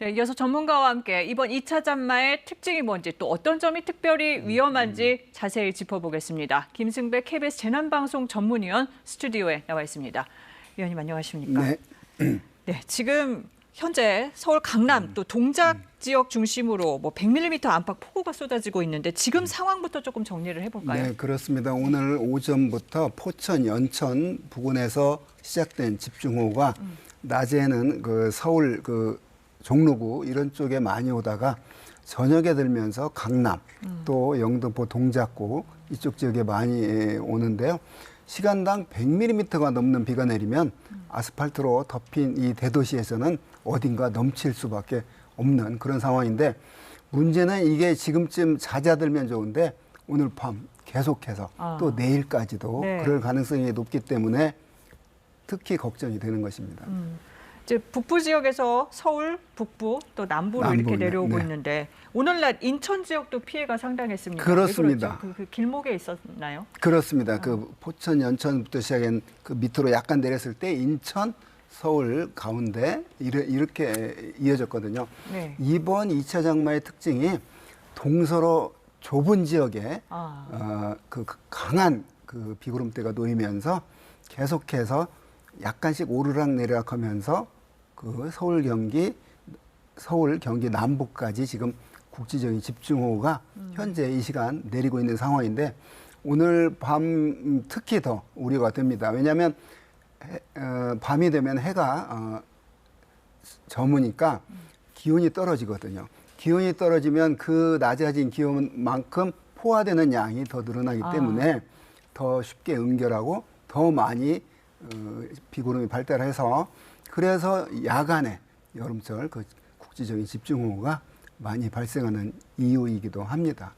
네, 이어서 전문가와 함께 이번 2차 장마의 특징이 뭔지 또 어떤 점이 특별히 위험한지 자세히 짚어보겠습니다. 김승배 KBS 재난방송 전문위원 스튜디오에 나와 있습니다. 위원님 안녕하십니까? 네. 네, 지금 현재 서울 강남 또 동작 지역 중심으로 100mm 안팎 폭우가 쏟아지고 있는데 지금 상황부터 조금 정리를 해볼까요? 네, 그렇습니다. 오늘 오전부터 포천, 연천 부근에서 시작된 집중호우가 낮에는 서울 종로구 이런 쪽에 많이 오다가 저녁에 들면서 강남 또 영등포 동작구 이쪽 지역에 많이 오는데요. 시간당 100mm가 넘는 비가 내리면 아스팔트로 덮인 이 대도시에서는 어딘가 넘칠 수밖에 없는 그런 상황인데 문제는 이게 지금쯤 잦아들면 좋은데 오늘 밤 계속해서 또 내일까지도 그럴 가능성이 높기 때문에 특히 걱정이 되는 것입니다. 이제 북부 지역에서 서울, 북부 또 남부로 이렇게 내려오고 있는데 오늘날 인천 지역도 피해가 상당했습니다. 그렇습니다. 그 길목에 있었나요? 그렇습니다. 그 포천, 연천부터 시작한 그 밑으로 약간 내렸을 때 인천, 서울 가운데 이렇게 이어졌거든요. 네. 이번 2차 장마의 특징이 동서로 좁은 지역에 그 강한 그 비구름대가 놓이면서 계속해서 약간씩 오르락 내리락하면서 그 서울, 경기 남부까지 지금 국지적인 집중호우가 현재 이 시간 내리고 있는 상황인데 오늘 밤 특히 더 우려가 됩니다. 왜냐하면 밤이 되면 해가 저무니까 기온이 떨어지거든요. 기온이 떨어지면 그 낮아진 기온만큼 포화되는 양이 더 늘어나기 때문에 더 쉽게 응결하고 더 많이 비구름이 발달해서 그래서 야간에 여름철 그 국지적인 집중호우가 많이 발생하는 이유이기도 합니다.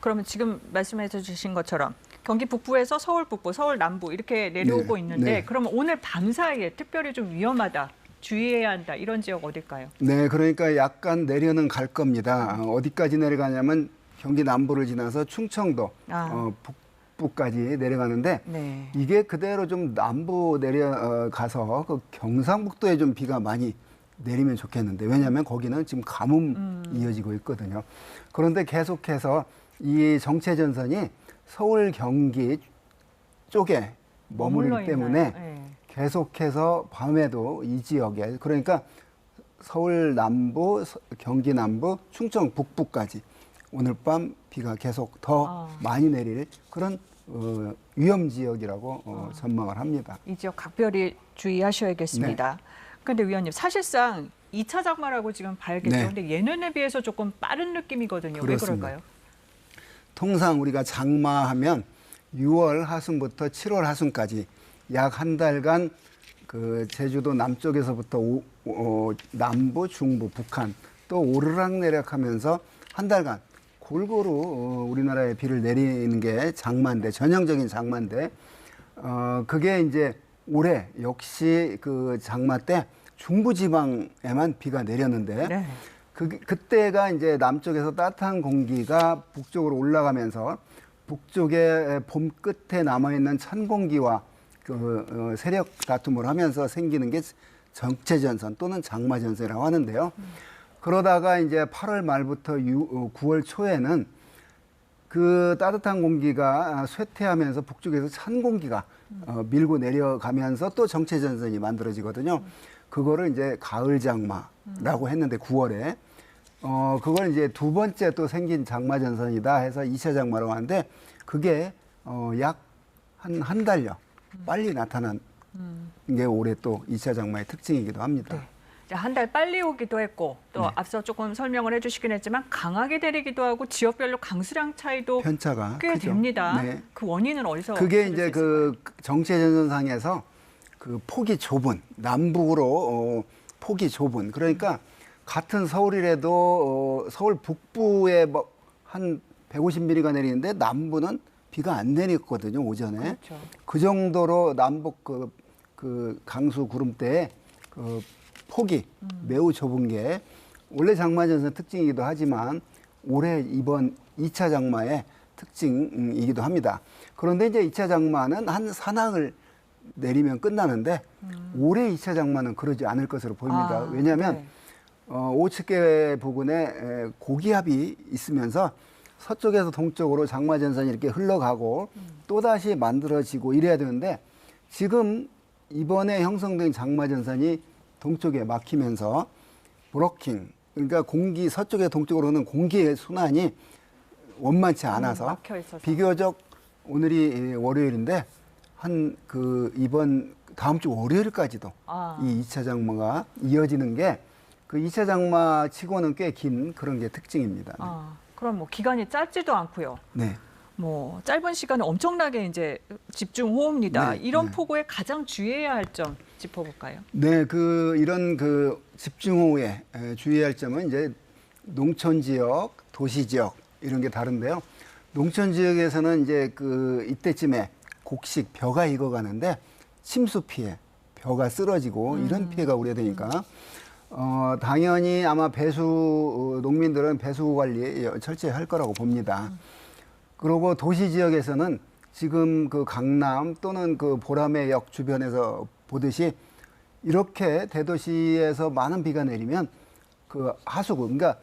그러면 지금 말씀해 주신 것처럼 경기 북부에서 서울 북부, 서울 남부 이렇게 내려오고 있는데 그러면 오늘 밤 사이에 특별히 좀 위험하다, 주의해야 한다 이런 지역 어딜까요? 네, 그러니까 약간 내려는 갈 겁니다. 어디까지 내려가냐면 경기 남부를 지나서 충청도, 북부까지 내려가는데 이게 그대로 좀 남부 내려가서 그 경상북도에 좀 비가 많이 내리면 좋겠는데 왜냐하면 거기는 지금 가뭄 이어지고 있거든요. 그런데 계속해서 이 정체전선이 서울 경기 쪽에 머무르기 때문에 계속해서 밤에도 이 지역에 그러니까 서울 남부, 경기 남부, 충청 북부까지 오늘 밤 비가 계속 더 많이 내릴 그런 위험 지역이라고 전망을 합니다. 이 지역 각별히 주의하셔야겠습니다. 그런데 위원님 사실상 2차 장마라고 지금 봐야겠죠. 근데 예년에 비해서 조금 빠른 느낌이거든요. 그렇습니다. 왜 그럴까요? 통상 우리가 장마하면 6월 하순부터 7월 하순까지 약 한 달간 그 제주도 남쪽에서부터 남부, 중부, 북한 또 오르락내락하면서 한 달간 골고루 우리나라에 비를 내리는 게 장마인데 전형적인 장마인데 그게 이제 올해 역시 그 장마 때 중부지방에만 비가 내렸는데 그때가 이제 남쪽에서 따뜻한 공기가 북쪽으로 올라가면서 북쪽에 봄 끝에 남아있는 찬 공기와 그 세력 다툼을 하면서 생기는 게 정체전선 또는 장마전선이라고 하는데요. 그러다가 이제 8월 말부터 9월 초에는 그 따뜻한 공기가 쇠퇴하면서 북쪽에서 찬 공기가 밀고 내려가면서 또 정체전선이 만들어지거든요. 그거를 이제 가을 장마라고 했는데 9월에 그걸 이제 두 번째 또 생긴 장마전선이다 해서 2차 장마라고 하는데 그게 약 한 달여 빨리 나타난 게 올해 또 2차 장마의 특징이기도 합니다. 한 달 빨리 오기도 했고 또 앞서 조금 설명을 해주시긴 했지만 강하게 내리기도 하고 지역별로 강수량 차이도 편차가 꽤 크죠. 됩니다. 그 원인은 어디서? 그게 이제 그 정체전선상에서 그 폭이 좁은 남북으로 폭이 좁은 그러니까 같은 서울이라도 서울 북부에 뭐 한 150mm가 내리는데 남부는 비가 안 내렸거든요 오전에. 그 정도로 남북 그 강수 구름대에 그 폭이 매우 좁은 게 원래 장마전선 특징이기도 하지만 올해 이번 2차 장마의 특징이기도 합니다. 그런데 이제 2차 장마는 한 산악을 내리면 끝나는데 올해 2차 장마는 그러지 않을 것으로 보입니다. 왜냐하면 오츠계 부근에 고기압이 있으면서 서쪽에서 동쪽으로 장마전선이 이렇게 흘러가고 또다시 만들어지고 이래야 되는데 지금 이번에 형성된 장마전선이 동쪽에 막히면서 브로킹, 그러니까 서쪽에 동쪽으로 오는 공기의 순환이 원만치 않아서 막혀 있어서. 비교적 오늘이 월요일인데 이번 다음 주 월요일까지도 이 2차 장마가 이어지는 게 그 2차 장마 치고는 꽤 긴 그런 게 특징입니다. 그럼 뭐 기간이 짧지도 않고요. 네. 뭐 짧은 시간에 엄청나게 이제 집중 호우입니다. 네, 이런 네. 폭우에 가장 주의해야 할 점 짚어볼까요? 네, 이런 집중호우에 주의할 점은 이제 농촌 지역, 도시 지역 이런 게 다른데요. 농촌 지역에서는 이제 이때쯤에 곡식 벼가 익어가는데 침수 피해, 벼가 쓰러지고 이런 피해가 우려되니까 당연히 아마 농민들은 배수 관리 철저히 할 거라고 봅니다. 그리고 도시 지역에서는 지금 강남 또는 보라매 역 주변에서 보듯이 이렇게 대도시에서 많은 비가 내리면 하수구, 그러니까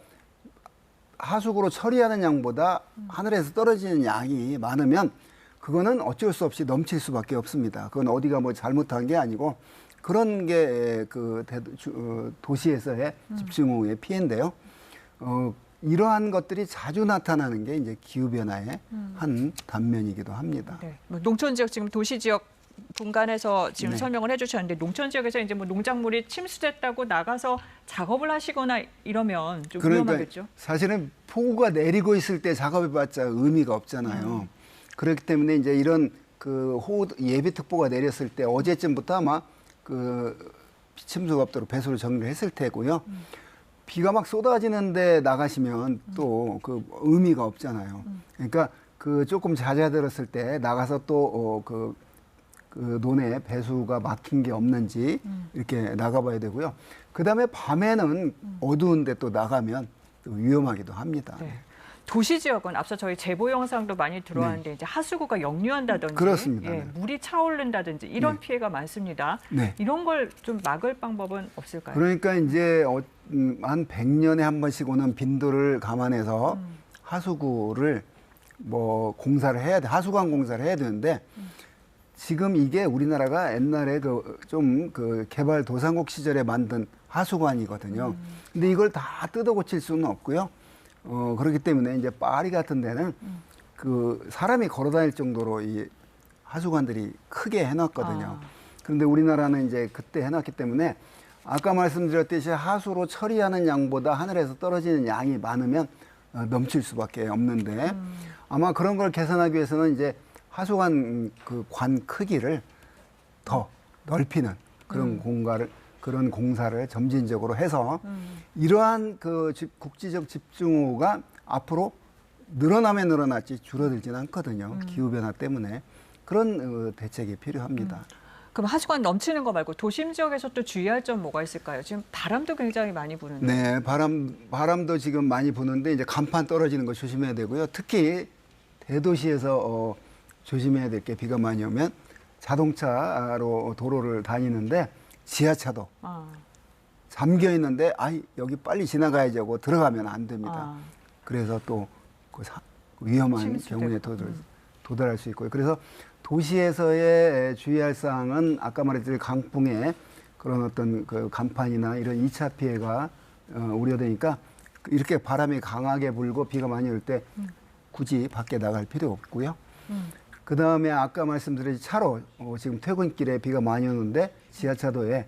하수구로 처리하는 양보다 하늘에서 떨어지는 양이 많으면 그거는 어쩔 수 없이 넘칠 수밖에 없습니다. 그건 어디가 뭐 잘못한 게 아니고 그런 게 도시에서의 집중호우의 피해인데요. 이러한 것들이 자주 나타나는 게 이제 기후변화의 한 단면이기도 합니다. 네. 뭐 농촌 지역 지금 도시 지역 분간해서 지금 네. 설명을 해주셨는데 농촌 지역에서 이제 뭐 농작물이 침수됐다고 나가서 작업을 하시거나 이러면 좀 위험하겠죠? 사실은 폭우가 내리고 있을 때 작업해봤자 의미가 없잖아요. 그렇기 때문에 이제 이런 호우 예비특보가 내렸을 때 어제쯤부터 아마 침수가 없도록 배수를 정리를 했을 테고요. 비가 막 쏟아지는데 나가시면 또 의미가 없잖아요. 그러니까 조금 잦아들었을 때 나가서 또 논에 배수가 막힌 게 없는지 이렇게 나가봐야 되고요. 그다음에 밤에는 어두운데 또 나가면 또 위험하기도 합니다. 네. 도시 지역은 앞서 저희 제보 영상도 많이 들어왔는데 이제 하수구가 역류한다든지 그렇습니다. 예, 네. 물이 차오른다든지 이런 피해가 많습니다. 네. 이런 걸 좀 막을 방법은 없을까요? 그러니까 이제 한 100년에 한 번씩 오는 빈도를 감안해서 하수구를 뭐 공사를 해야 돼. 하수관 공사를 해야 되는데 지금 이게 우리나라가 옛날에 개발도상국 시절에 만든 하수관이거든요. 근데 이걸 다 뜯어 고칠 수는 없고요. 그렇기 때문에 이제 파리 같은 데는 사람이 걸어 다닐 정도로 이 하수관들이 크게 해놨거든요. 그런데 우리나라는 이제 그때 해놨기 때문에 아까 말씀드렸듯이 하수로 처리하는 양보다 하늘에서 떨어지는 양이 많으면 넘칠 수밖에 없는데 아마 그런 걸 개선하기 위해서는 이제 하수관 관 크기를 더 넓히는 그런 공사를 점진적으로 해서 이러한 국지적 집중호우가 앞으로 늘어나면 늘어났지 줄어들지는 않거든요. 기후변화 때문에 그런 대책이 필요합니다. 그럼 하수관 넘치는 거 말고 도심 지역에서 또 주의할 점 뭐가 있을까요? 지금 바람도 굉장히 많이 부는데. 네, 바람도 지금 많이 부는데 이제 간판 떨어지는 거 조심해야 되고요. 특히 대도시에서 조심해야 될 게 비가 많이 오면 자동차로 도로를 다니는데 지하차도 잠겨 있는데 여기 빨리 지나가야지 하고 들어가면 안 됩니다. 그래서 또 위험한 경우에 도달할 수 있고요. 그래서 도시에서의 주의할 사항은 아까 말했듯이 강풍에 그런 어떤 간판이나 이런 2차 피해가 우려되니까 이렇게 바람이 강하게 불고 비가 많이 올 때 굳이 밖에 나갈 필요 없고요. 그 다음에 아까 말씀드린 차로 지금 퇴근길에 비가 많이 오는데 지하차도에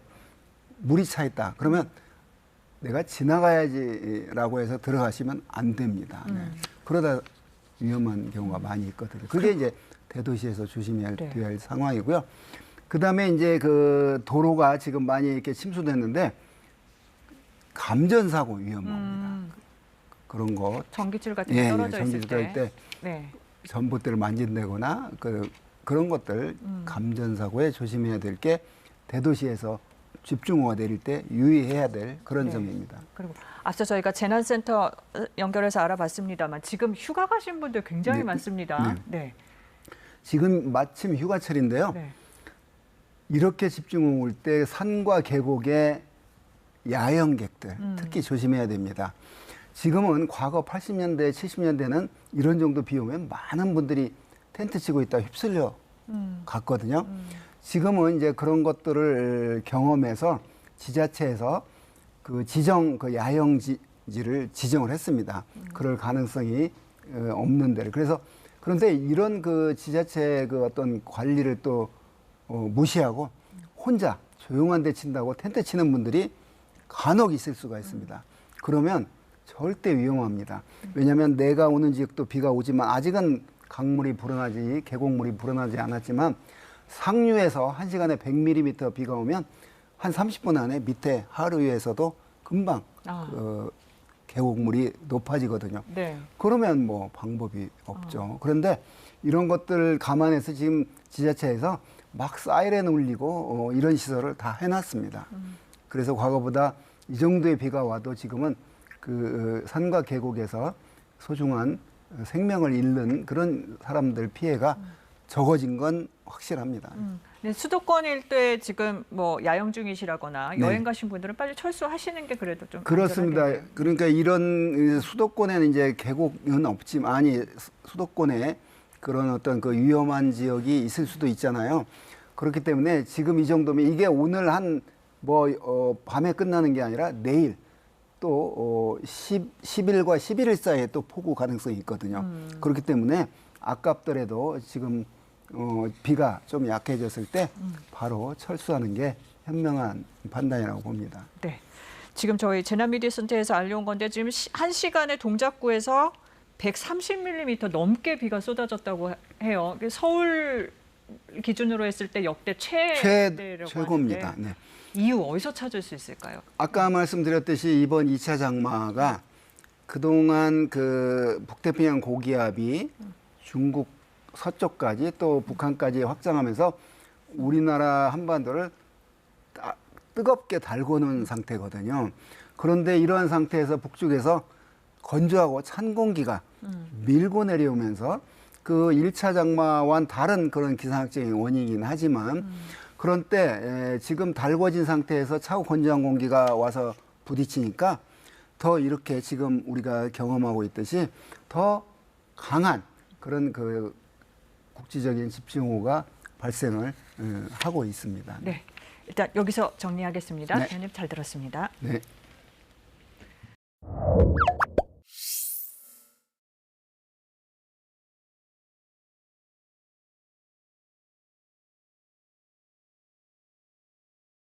물이 차 있다. 그러면 내가 지나가야지라고 해서 들어가시면 안 됩니다. 네. 그러다 위험한 경우가 많이 있거든요. 그게 이제 대도시에서 조심해야 할 상황이고요. 그 다음에 이제 도로가 지금 많이 이렇게 침수됐는데 감전사고 위험합니다. 그런 거. 전기줄 같은 게 떨어져 있을 때. 네. 전봇대를 만진다거나 그런 것들 감전사고에 조심해야 될 게 대도시에서 집중호우가 내릴 때 유의해야 될 그런 점입니다. 그리고 앞서 저희가 재난센터 연결해서 알아봤습니다만 지금 휴가 가신 분들 굉장히 많습니다. 네. 지금 마침 휴가철인데요. 이렇게 집중호우 올 때 산과 계곡에 야영객들 특히 조심해야 됩니다. 지금은 과거 80년대, 70년대는 이런 정도 비 오면 많은 분들이 텐트 치고 있다 휩쓸려 갔거든요. 지금은 이제 그런 것들을 경험해서 지자체에서 그 지정 그 야영지를 지정을 했습니다. 그럴 가능성이 없는 데를. 그런데 이런 그 지자체 그 어떤 관리를 또 무시하고 혼자 조용한 데 친다고 텐트 치는 분들이 간혹 있을 수가 있습니다. 그러면 절대 위험합니다. 왜냐하면 내가 오는 지역도 비가 오지만 아직은 강물이 불어나지 계곡물이 불어나지 않았지만 상류에서 1시간에 100mm 비가 오면 한 30분 안에 밑에 하류에서도 금방 계곡물이 높아지거든요. 네. 그러면 뭐 방법이 없죠. 그런데 이런 것들을 감안해서 지금 지자체에서 막 사이렌 울리고 이런 시설을 다 해놨습니다. 그래서 과거보다 이 정도의 비가 와도 지금은 그 산과 계곡에서 소중한 생명을 잃는 그런 사람들 피해가 적어진 건 확실합니다. 네, 수도권 일대에 지금 뭐 야영 중이시라거나 네. 여행 가신 분들은 빨리 철수하시는 게 그래도 좀 그렇습니다. 안전하겠네요. 그러니까 이런 수도권에는 이제 계곡은 없지만 아니 수도권에 그런 어떤 그 위험한 지역이 있을 수도 있잖아요. 그렇기 때문에 지금 이 정도면 이게 오늘 한 밤에 끝나는 게 아니라 내일 또 10일과 11일 사이에 또 폭우 가능성이 있거든요. 그렇기 때문에 아깝더라도 지금 비가 좀 약해졌을 때 바로 철수하는 게 현명한 판단이라고 봅니다. 네. 지금 저희 재난미디어센터에서 알려온 건데 지금 1시간에 동작구에서 130mm 넘게 비가 쏟아졌다고 해요. 서울 기준으로 했을 때 역대 최대라고 최고입니다. 하는데 네. 이유 어디서 찾을 수 있을까요? 아까 말씀드렸듯이 이번 2차 장마가 그동안 그 북태평양 고기압이 중국 서쪽까지 또 북한까지 확장하면서 우리나라 한반도를 뜨겁게 달궈놓은 상태거든요. 그런데 이러한 상태에서 북쪽에서 건조하고 찬 공기가 밀고 내려오면서 그 1차 장마와는 다른 그런 기상학적인 원인이긴 하지만 그런 때 지금 달궈진 상태에서 차고 건조한 공기가 와서 부딪히니까 더 이렇게 지금 우리가 경험하고 있듯이 더 강한 그런 그 국지적인 집중호우가 발생을 하고 있습니다. 네. 일단 여기서 정리하겠습니다. 네. 의원님 잘 들었습니다. 네.